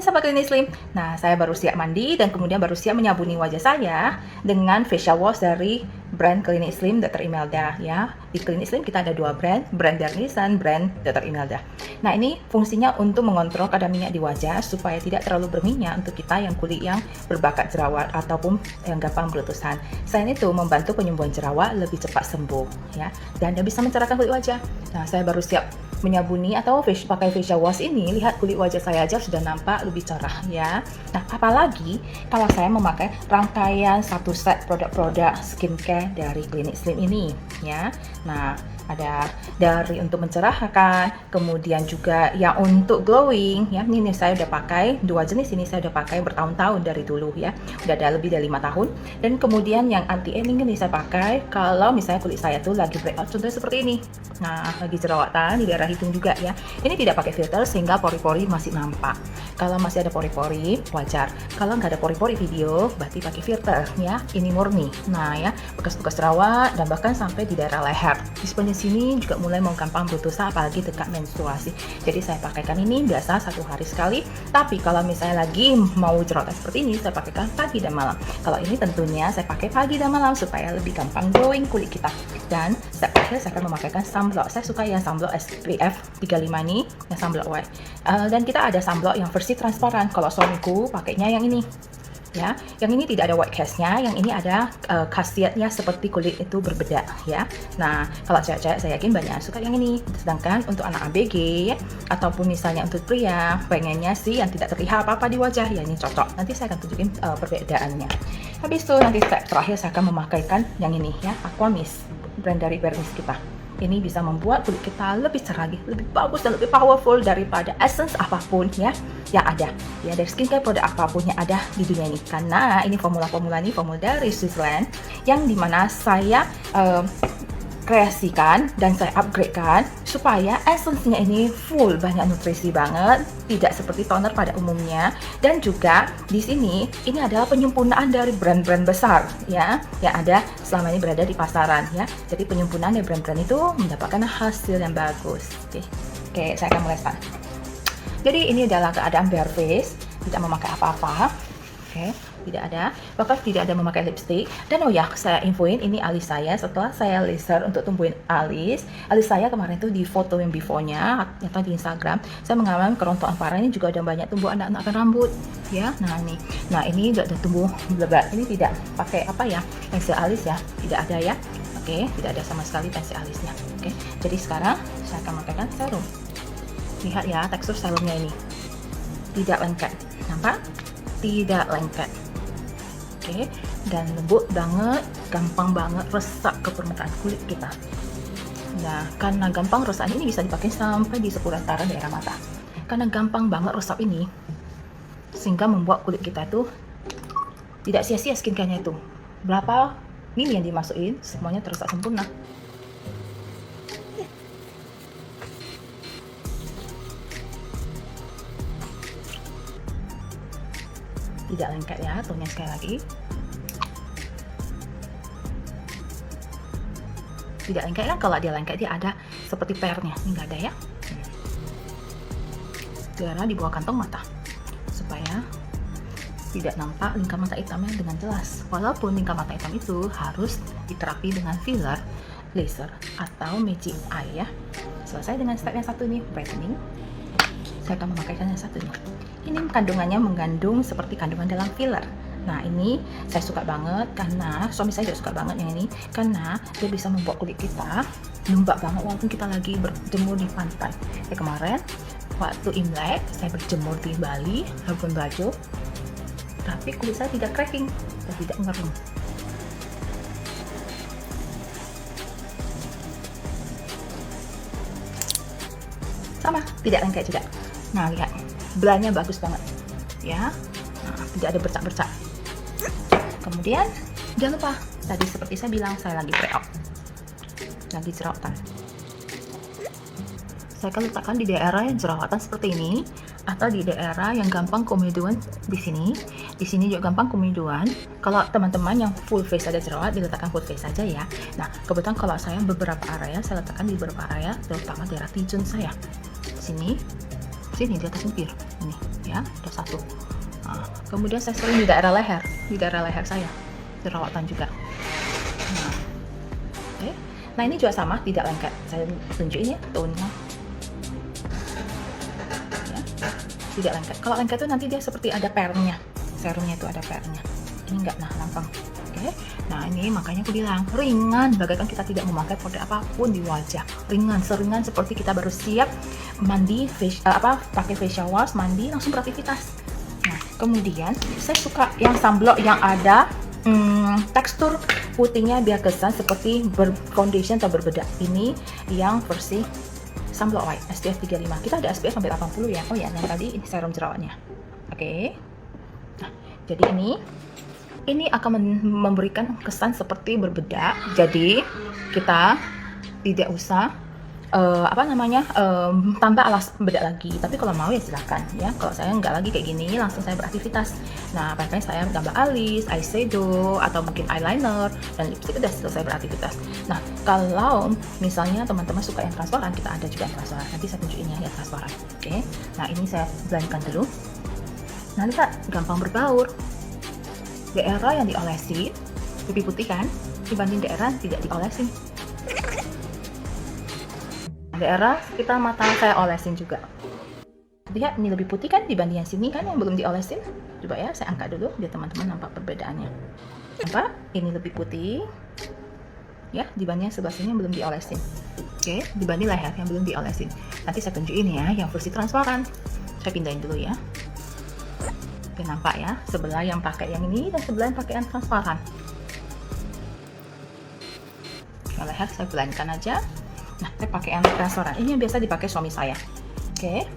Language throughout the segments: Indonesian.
sahabat klinik slim. Nah, saya baru siap mandi dan kemudian baru siap menyabuni wajah saya dengan facial wash dari brand Klinik Slim Dr. Imelda ya. Di Klinik Slim kita ada dua brand Dermis dan brand Dr. Imelda. Nah, ini fungsinya untuk mengontrol kadar minyak di wajah supaya tidak terlalu berminyak untuk kita yang kulit yang berbakat jerawat ataupun yang gampang berletusan. Selain itu membantu penyembuhan jerawat lebih cepat sembuh ya, dan dia bisa mencerahkan kulit wajah. Nah, saya baru siap menyabuni atau pakai facial wash ini, lihat kulit wajah saya aja sudah nampak lebih cerah ya. Nah, apalagi kalau saya memakai rangkaian satu set produk-produk skincare dari Klinik Slim ini ya. Nah, ada dari untuk mencerahkan, kemudian juga yang untuk glowing ya. Ini saya udah pakai dua jenis, ini saya udah pakai bertahun-tahun dari dulu ya, udah ada lebih dari 5 tahun. Dan kemudian yang anti aging ini saya pakai kalau misalnya kulit saya tuh lagi breakout, contohnya seperti ini. Nah, lagi jerawatan di daerah hidung juga ya. Ini tidak pakai filter sehingga pori-pori masih nampak. Kalau masih ada pori-pori wajar, kalau nggak ada pori-pori video berarti pakai filter ya. Ini murni. Nah ya, bekas-bekas jerawat dan bahkan sampai di daerah leher. Di sepanjang sini juga mulai mau gampang berdosa apalagi dekat menstruasi. Jadi saya pakaikan ini biasa 1 hari sekali. Tapi kalau misalnya lagi mau jerawatan seperti ini, saya pakaikan pagi dan malam. Kalau ini tentunya saya pakai pagi dan malam supaya lebih gampang glowing kulit kita. Dan step terakhir saya akan memakaikan sunblock. Saya suka yang sunblock SPF 35 ini, yang sunblock white. Dan kita ada sunblock yang versi transparan. Kalau suamiku pakainya yang ini. Ya, yang ini tidak ada white cast-nya, yang ini ada khasiatnya seperti kulit itu berbeda ya. Nah, kalau cewek-cewek saya yakin banyak suka yang ini. Sedangkan untuk anak ABG ya, ataupun misalnya untuk pria pengennya sih yang tidak terlihat apa-apa di wajah, ya ini cocok. Nanti saya akan tunjukin perbedaannya. Habis itu nanti step terakhir saya akan memakaikan yang ini ya, Aqua Mist, brand dari Dermis kita. Ini bisa membuat kulit kita lebih cerah lagi, lebih bagus dan lebih powerful daripada essence apapun ya yang ada ya, dari skincare produk apapun yang ada di dunia ini. Karena ini formula dari Switzerland yang dimana saya kreasikan dan saya upgradekan supaya essence-nya ini full, banyak nutrisi banget, tidak seperti toner pada umumnya. Dan juga di sini ini adalah penyempurnaan dari brand-brand besar ya yang ada selama ini berada di pasaran ya. Jadi penyempurnaan dari brand-brand itu mendapatkan hasil yang bagus. Oke, saya akan mulai start. Jadi ini adalah keadaan bare face, tidak memakai apa-apa. Oke, tidak ada, bahkan tidak ada memakai lipstick. Dan oh ya, saya infoin ini alis saya setelah saya laser untuk tumbuhin alis saya kemarin tuh di foto yang before-nya atau di Instagram, saya mengalami kerontokan parah. Ini juga udah banyak tumbuh anak-anak rambut ya. Nah ini udah tumbuh lebat. Ini tidak pakai apa ya, pensil alis ya, tidak ada ya. Oke, tidak ada sama sekali pensil alisnya. Oke, jadi sekarang saya akan memakaikan serum. Lihat ya tekstur serumnya ini, tidak lengket, nampak? Tidak lengket. Oke, dan lembut banget, gampang banget resap ke permukaan kulit kita. Nah, karena gampang resap ini bisa dipakai sampai di seputaran daerah mata. Karena gampang banget resap ini, sehingga membuat kulit kita itu tidak sia-sia skincare-nya itu. Berapa mili yang dimasukin, semuanya terasa sempurna. Tidak lengket ya, tone sekali lagi. Tidak lengket kan, kalau dia lengket dia ada seperti pernya, ini nggak ada ya. Karena di bawah kantong mata supaya tidak nampak lingkar mata hitamnya dengan jelas. Walaupun lingkar mata hitam itu harus diterapi dengan filler, laser atau magic eye ya. Selesai dengan step yang satu ini, brightening. Saya akan memakaikan yang satunya. Ini kandungannya mengandung seperti kandungan dalam filler. Nah ini saya suka banget karena suami saya juga suka banget yang ini, karena dia bisa membuat kulit kita lembab banget walaupun kita lagi berjemur di pantai. Kemarin waktu Imlek saya berjemur di Bali, Labuan Bajo, tapi kulit saya tidak cracking dan tidak ngerem. Sama, tidak lengket juga. Nah lihat, belahnya bagus banget ya. Nah, tidak ada bercak-bercak. Kemudian jangan lupa, tadi seperti saya bilang, saya lagi breakout, lagi jerawatan. Saya akan letakkan di daerah yang jerawatan seperti ini, atau di daerah yang gampang kemudian di sini. Di sini juga gampang kemudian. Kalau teman-teman yang full face ada jerawat, diletakkan full face saja ya. Nah, kebetulan kalau saya beberapa area, saya letakkan di beberapa area, terutama daerah T-zone saya. Sini, Sini di atas bibir, ini ya, ada satu. Nah, kemudian saya sering di daerah leher saya, jerawatan juga. Nah, oke. Nah ini juga sama, tidak lengket. Saya tunjukin ya tone-nya. Ya, tidak lengket. Kalau lengket itu nanti dia seperti ada pernya, serumnya itu ada pernya. Ini enggak, nah lampang. Oke. Nah ini makanya aku bilang ringan, bagaikan kita tidak memakai produk apapun di wajah. Ringan, seringan seperti kita baru siap mandi, pakai facial wash, mandi langsung beraktivitas. Nah kemudian saya suka yang sunblock yang ada tekstur putihnya biar kesan seperti berfoundation atau berbedak. Ini yang versi sunblock white SPF 35. Kita ada SPF sampai 80 ya. Oh ya, yang tadi ini serum jerawatnya. Oke. Nah, jadi ini akan memberikan kesan seperti berbedak. Jadi kita tidak usah tambah alas bedak lagi. Tapi kalau mau ya silahkan ya. Kalau saya nggak lagi kayak gini, langsung saya beraktivitas. Nah, makanya saya tambah alis, eyeshadow, atau mungkin eyeliner dan lipstick udah selesai beraktivitas. Nah, kalau misalnya teman-teman suka yang transparan, kita ada juga yang transparan. Nanti saya tunjukin ya yang transparan. Oke. Nah, ini saya blendkan dulu. Nanti tak gampang berbaur. Daerah yang diolesin lebih putih kan dibanding daerah tidak diolesin. Daerah sekitar mata saya olesin juga. Lihat ini lebih putih kan dibanding yang sini kan yang belum diolesin. Coba ya saya angkat dulu biar teman-teman nampak perbedaannya. Nampak? Ini lebih putih ya dibanding yang sebelah sini yang belum diolesin. Oke, dibanding leher yang belum diolesin. Nanti saya tunjukin ya yang versi transparan. Saya pindahin dulu ya. Oke, nampak ya, sebelah yang pakai yang ini dan sebelah yang pakai yang transparan. Kalau leher saya blendkan aja. Nah, saya pakai yang transparan. Ini yang biasa dipakai suami saya. Oke.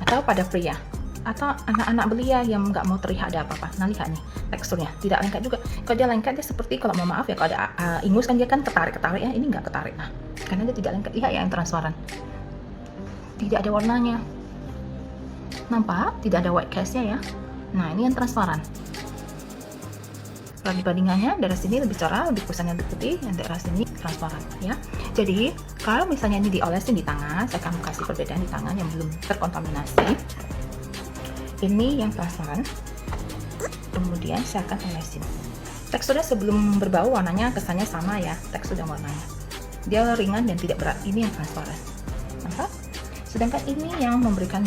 Atau pada pria atau anak-anak belia yang nggak mau terlihat ada apa-apa. Nah, lihat nih teksturnya, tidak lengket juga. Kalau dia lengket dia seperti, kalau mau maaf ya, kalau ada ingus kan dia kan ketarik ya. Ini nggak ketarik. Nah, karena dia tidak lengket. Lihat ya yang transparan. Tidak ada warnanya. Nampak? Tidak ada white cast-nya ya. Nah, ini yang transparan. Kalau dibandingannya, daerah sini lebih cerah, lebih kusam, lebih putih, yang daerah sini transparan ya. Jadi, kalau misalnya ini diolesin di tangan, saya akan kasih perbedaan di tangan yang belum terkontaminasi. Ini yang transparan. Kemudian saya akan olesin. Teksturnya sebelum berbau warnanya kesannya sama ya, tekstur dan warnanya. Dia ringan dan tidak berat. Ini yang transparan. Nampak? Sedangkan ini yang memberikan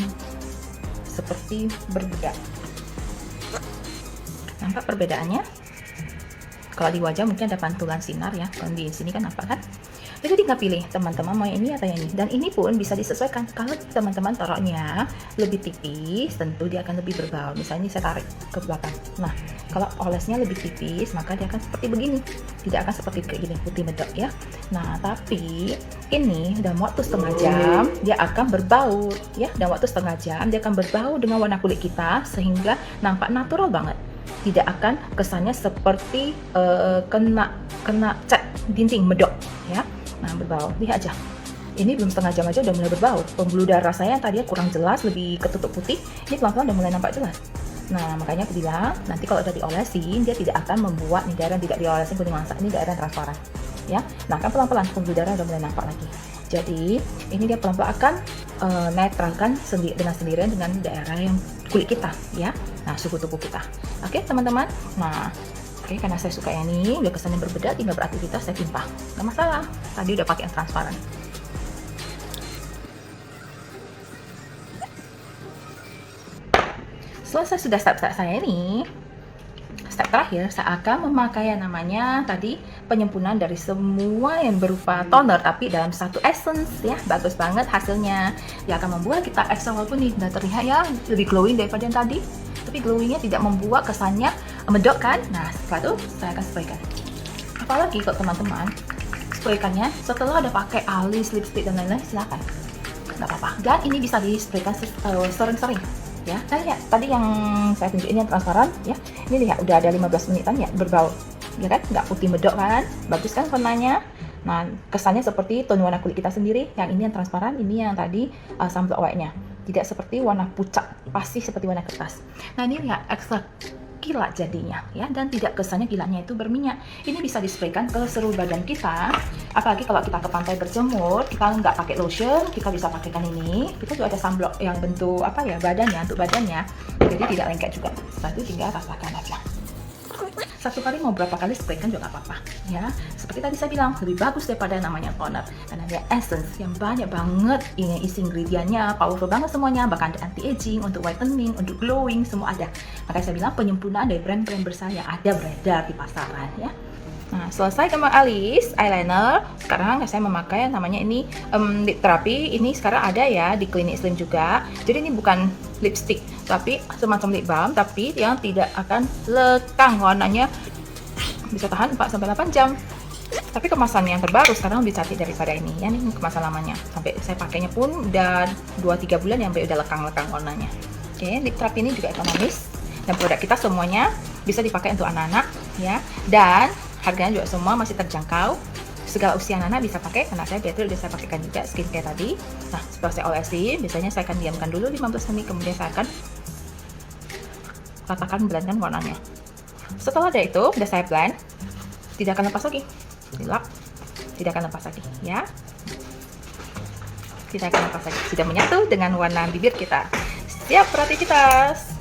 seperti berbedak. Nampak perbedaannya? Kalau di wajah mungkin ada pantulan sinar ya, kalau di sini kan nampak kan? Jadi tinggal pilih teman-teman mau yang ini atau yang ini. Dan ini pun bisa disesuaikan. Kalau teman-teman taruhnya lebih tipis, tentu dia akan lebih berbau. Misalnya saya tarik ke belakang. Nah, kalau olesnya lebih tipis, maka dia akan seperti begini. Tidak akan seperti kayak gini, putih medok ya. Nah, tapi ini dalam waktu setengah jam, dia akan berbau ya. Dalam waktu setengah jam, dia akan berbau dengan warna kulit kita, sehingga nampak natural banget. Tidak akan kesannya seperti kena cat dinding medok ya. Nah, berbau, lihat aja. Ini belum setengah jam aja udah mulai berbau. Pembuluh darah saya yang tadinya kurang jelas, lebih ketutup putih, ini pelan-pelan udah mulai nampak jelas. Nah, makanya aku bilang nanti kalau udah diolesin, dia tidak akan membuat nih daerah yang tidak diolesin kuning mangsa, ini daerah yang transparan ya. Nah, kan pelan-pelan pembuluh darah udah mulai nampak lagi. Jadi ini dia pelan-pelan akan netralkan dengan sendirian dengan daerah yang kulit kita ya. Nah, suhu tubuh kita. Oke teman-teman. Nah, oke, karena saya suka yang ini, udah kesannya berbeda, tinggal beraktivitas saya timpah, nggak masalah. Tadi udah pakai yang transparan. Selesai sudah step-step saya ini. Step terakhir, saya akan memakai yang namanya tadi penyempurnaan dari semua yang berupa toner, tapi dalam satu essence ya. Bagus banget hasilnya. Dia akan membuat kita ekstra, walaupun nih udah terlihat ya lebih glowing daripada yang tadi, tapi glowingnya tidak membuat kesannya medok kan. Nah, setelah itu saya akan spraykan. Apalagi kalau teman-teman spraykannya setelah udah pakai alis, lipstick dan lain-lain, silakan, nggak apa-apa. Dan ini bisa di spraykan sering-sering ya. Nah, lihat tadi yang saya tunjukin yang transparan ya, ini lihat udah ada 15 menitan ya berbau ya kan, nggak putih medok kan, bagus kan warnanya. Nah, kesannya seperti tone warna kulit kita sendiri. Yang ini yang transparan, ini yang tadi sunblock white-nya, tidak seperti warna pucat, pasti seperti warna kertas. Nah, ini lihat ekstra kilat jadinya ya, dan tidak kesannya kilatnya itu berminyak. Ini bisa dispraykan ke seluruh badan kita Apalagi kalau kita ke pantai berjemur, kita nggak pakai lotion, kita bisa pakaikan ini. Kita juga ada sunblock yang bentuk apa ya, badannya, untuk badannya, jadi tidak lengket juga. Setelah itu tinggal rasakan aja. Satu kali mau berapa kali spraykan juga nggak apa-apa ya. Seperti tadi saya bilang, lebih bagus daripada namanya toner karena dia essence yang banyak banget, ini isi ingredientnya powerful banget semuanya, bahkan ada anti aging, untuk whitening, untuk glowing, semua ada. Makanya saya bilang penyempurnaan dari brand-brand bersaing ada beredar di pasaran ya. Nah, selesai gambar alis, eyeliner. Sekarang saya memakai yang namanya ini lip terapi. Ini sekarang ada ya di Clinique Slim juga. Jadi ini bukan lipstick, tapi semacam lip balm, tapi yang tidak akan lekang, warnanya bisa tahan 4-8 jam. Tapi kemasan yang terbaru sekarang lebih cantik daripada ini ya. Ini kemasan lamanya. Sampai saya pakainya pun udah 2-3 bulan yang udah lekang-lekang warnanya. Oke, lip terapi ini juga ekonomis dan produk kita semuanya bisa dipakai untuk anak-anak ya. Dan harganya juga semua masih terjangkau, segala usia anak bisa pakai, karena saya Beatrice udah saya pakaikan juga skincare tadi. Nah, setelah saya olesin, biasanya saya akan diamkan dulu 15 menit, kemudian saya akan ratakan blendkan warnanya. Setelah ada itu, udah saya blend, tidak akan lepas lagi, dilap, tidak akan lepas lagi ya, tidak akan lepas lagi, sudah menyatu dengan warna bibir kita. Siap beraktivitas.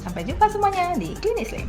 Sampai jumpa semuanya di Clinique Slim.